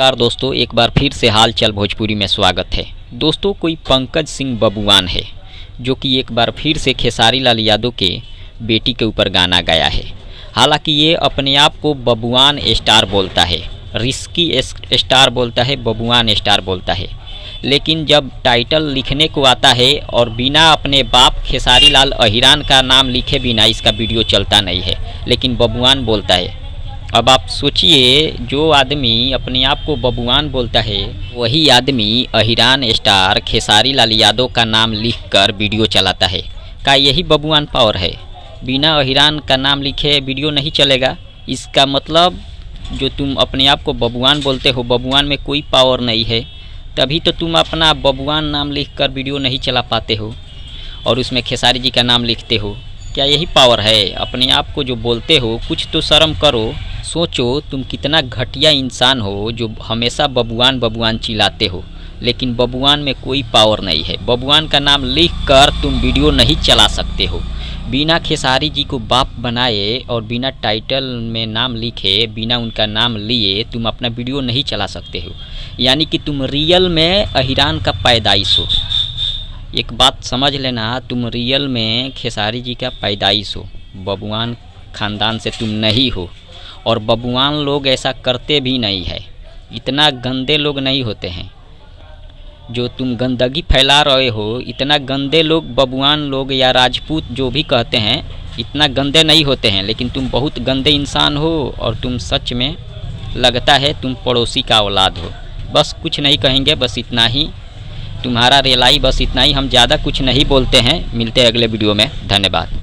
नमस्कार दोस्तों, एक बार फिर से हाल चाल भोजपुरी में स्वागत है। दोस्तों, कोई पंकज सिंह बबुआन है जो कि एक बार फिर से खेसारी लाल यादव के बेटी के ऊपर गाना गाया है। हालांकि ये अपने आप को बबुआन स्टार बोलता है, रिस्की स्टार बोलता है, बबुआन स्टार बोलता है। लेकिन जब टाइटल लिखने को आता है और बिना अपने बाप खेसारी लाल अहिरान का नाम लिखे बिना इसका वीडियो चलता नहीं है, लेकिन बबुआन बोलता है। अब आप सोचिए, जो आदमी अपने आप को बबुआन बोलता है वही आदमी अहिरान स्टार खेसारी लाल यादव का नाम लिखकर वीडियो चलाता है। क्या यही बबुआन पावर है? बिना अहिरान का नाम लिखे वीडियो नहीं चलेगा। इसका मतलब जो तुम अपने आप को बबुआन बोलते हो, बबुआन में कोई पावर नहीं है, तभी तो तुम अपना बबुआन नाम लिखकर वीडियो नहीं चला पाते हो और उसमें खेसारी जी का नाम लिखते हो। क्या यही पावर है? अपने आप को जो बोलते हो, कुछ तो शर्म करो। सोचो तुम कितना घटिया इंसान हो जो हमेशा बबुआन बबुआन चिल्लाते हो, लेकिन बबुआन में कोई पावर नहीं है। बबुआन का नाम लिखकर तुम वीडियो नहीं चला सकते हो। बिना खेसारी जी को बाप बनाए और बिना टाइटल में नाम लिखे, बिना उनका नाम लिए तुम अपना वीडियो नहीं चला सकते हो। यानी कि तुम रियल में अहिरान का पैदाइश हो। एक बात समझ लेना, तुम रियल में खेसारी जी का पैदाइश हो, बबुआन ख़ानदान से तुम नहीं हो। और बबुआन लोग ऐसा करते भी नहीं है, इतना गंदे लोग नहीं होते हैं जो तुम गंदगी फैला रहे हो। इतना गंदे लोग बबुआन लोग या राजपूत जो भी कहते हैं, इतना गंदे नहीं होते हैं, लेकिन तुम बहुत गंदे इंसान हो और तुम सच में लगता है तुम पड़ोसी का औलाद हो। बस कुछ नहीं कहेंगे, बस इतना ही तुम्हारा रिलाई, बस इतना ही। हम ज़्यादा कुछ नहीं बोलते हैं। मिलते हैं अगले वीडियो में। धन्यवाद।